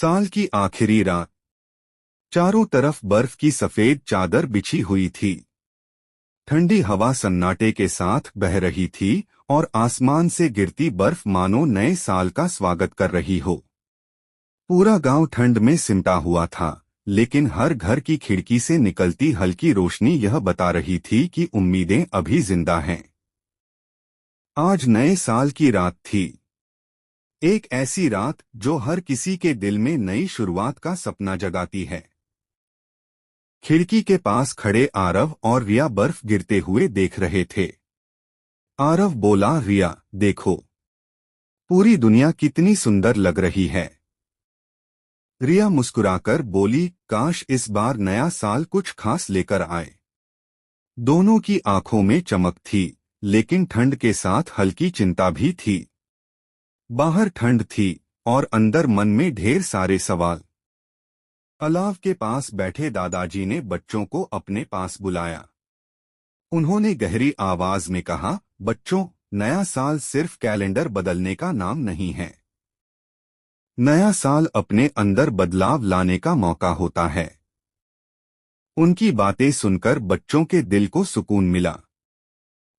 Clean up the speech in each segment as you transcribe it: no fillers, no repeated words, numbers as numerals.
साल की आखिरी रात। चारों तरफ बर्फ की सफेद चादर बिछी हुई थी। ठंडी हवा सन्नाटे के साथ बह रही थी और आसमान से गिरती बर्फ मानो नए साल का स्वागत कर रही हो। पूरा गांव ठंड में सिमटा हुआ था, लेकिन हर घर की खिड़की से निकलती हल्की रोशनी यह बता रही थी कि उम्मीदें अभी जिंदा हैं। आज नए साल की रात थी। एक ऐसी रात जो हर किसी के दिल में नई शुरुआत का सपना जगाती है। खिड़की के पास खड़े आरव और रिया बर्फ गिरते हुए देख रहे थे। आरव बोला, रिया देखो, पूरी दुनिया कितनी सुंदर लग रही है। रिया मुस्कुराकर बोली, काश इस बार नया साल कुछ खास लेकर आए। दोनों की आंखों में चमक थी, लेकिन ठंड के साथ हल्की चिंता भी थी। बाहर ठंड थी और अंदर मन में ढेर सारे सवाल। अलाव के पास बैठे दादाजी ने बच्चों को अपने पास बुलाया। उन्होंने गहरी आवाज में कहा, बच्चों, नया साल सिर्फ कैलेंडर बदलने का नाम नहीं है। नया साल अपने अंदर बदलाव लाने का मौका होता है। उनकी बातें सुनकर बच्चों के दिल को सुकून मिला।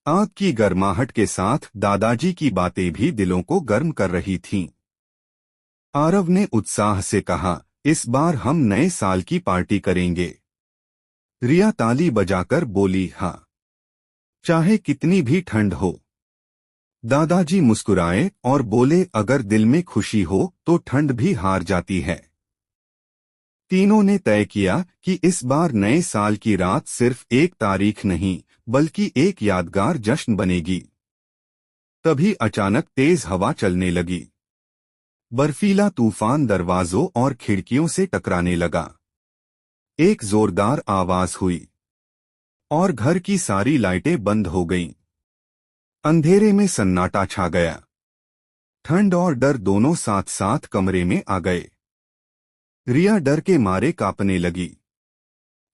आग की गर्माहट के साथ दादाजी की बातें भी दिलों को गर्म कर रही थीं। आरव ने उत्साह से कहा, इस बार हम नए साल की पार्टी करेंगे। रिया ताली बजाकर बोली, हाँ, चाहे कितनी भी ठंड हो। दादाजी मुस्कुराए और बोले, अगर दिल में खुशी हो तो ठंड भी हार जाती है। तीनों ने तय किया कि इस बार नए साल की रात सिर्फ एक तारीख नहीं, बल्कि एक यादगार जश्न बनेगी। तभी अचानक तेज हवा चलने लगी। बर्फीला तूफान दरवाजों और खिड़कियों से टकराने लगा। एक जोरदार आवाज हुई और घर की सारी लाइटें बंद हो गईं। अंधेरे में सन्नाटा छा गया। ठंड और डर दोनों साथ साथ कमरे में आ गए। रिया डर के मारे कांपने लगी।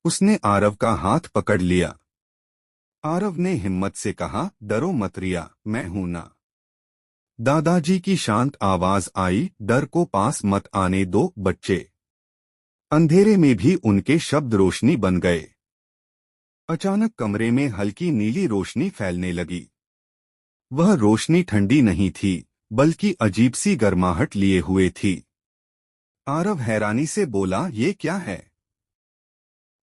उसने आरव का हाथ पकड़ लिया। आरव ने हिम्मत से कहा, डरो मत रिया, मैं हूं ना। दादाजी की शांत आवाज आई, डर को पास मत आने दो बच्चे। अंधेरे में भी उनके शब्द रोशनी बन गए। अचानक कमरे में हल्की नीली रोशनी फैलने लगी। वह रोशनी ठंडी नहीं थी, बल्कि अजीब सी गर्माहट लिए हुए थी। आरव हैरानी से बोला, ये क्या है?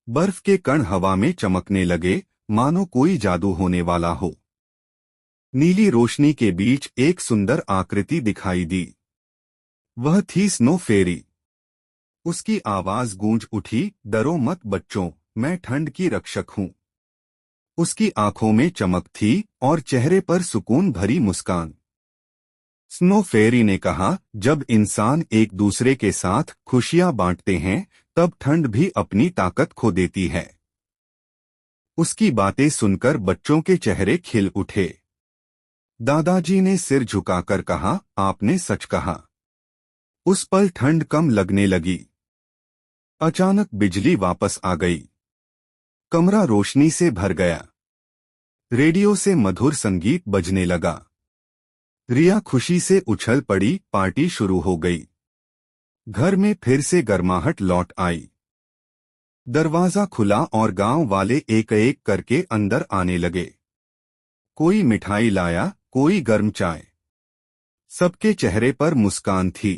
बर्फ के कण हवा में चमकने लगे, मानो कोई जादू होने वाला हो। नीली रोशनी के बीच एक सुंदर आकृति दिखाई दी। वह थी स्नो फेरी। उसकी आवाज गूंज उठी, डरो मत बच्चों, मैं ठंड की रक्षक हूं। उसकी आंखों में चमक थी और चेहरे पर सुकून भरी मुस्कान। स्नो फेरी ने कहा, जब इंसान एक दूसरे के साथ खुशियां बांटते हैं, तब ठंड भी अपनी ताकत खो देती है। उसकी बातें सुनकर बच्चों के चेहरे खिल उठे। दादाजी ने सिर झुकाकर कहा, आपने सच कहा। उस पल ठंड कम लगने लगी। अचानक बिजली वापस आ गई। कमरा रोशनी से भर गया। रेडियो से मधुर संगीत बजने लगा। रिया खुशी से उछल पड़ी, पार्टी शुरू हो गई। घर में फिर से गर्माहट लौट आई। दरवाजा खुला और गांव वाले एक एक करके अंदर आने लगे। कोई मिठाई लाया, कोई गर्म चाय। सबके चेहरे पर मुस्कान थी।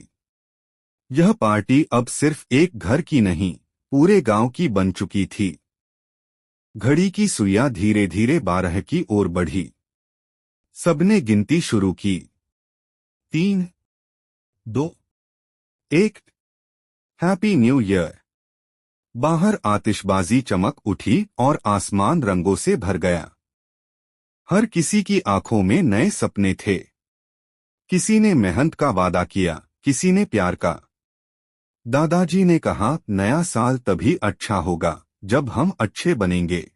यह पार्टी अब सिर्फ एक घर की नहीं, पूरे गांव की बन चुकी थी। घड़ी की सुइयां धीरे धीरे 12 की ओर बढ़ी। सबने गिनती शुरू की। 3, 2, 1। Happy new year. बाहर आतिशबाजी चमक उठी और आसमान रंगों से भर गया। हर किसी की आंखों में नए सपने थे। किसी ने मेहनत का वादा किया, किसी ने प्यार का। दादाजी ने कहा, नया साल तभी अच्छा होगा जब हम अच्छे बनेंगे।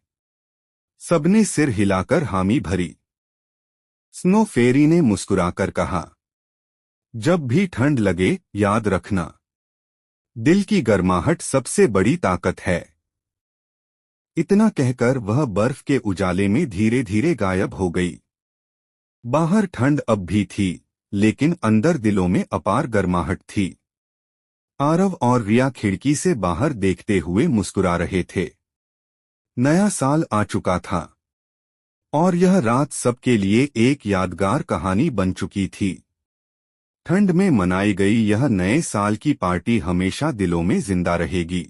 सबने सिर हिलाकर हामी भरी। स्नो फेरी ने मुस्कुराकर कहा, जब भी ठंड लगे याद रखना, दिल की गर्माहट सबसे बड़ी ताकत है। इतना कहकर वह बर्फ के उजाले में धीरे धीरे गायब हो गई। बाहर ठंड अब भी थी, लेकिन अंदर दिलों में अपार गर्माहट थी। आरव और रिया खिड़की से बाहर देखते हुए मुस्कुरा रहे थे। नया साल आ चुका था और यह रात सबके लिए एक यादगार कहानी बन चुकी थी। ठंड में मनाई गई यह नए साल की पार्टी हमेशा दिलों में जिंदा रहेगी।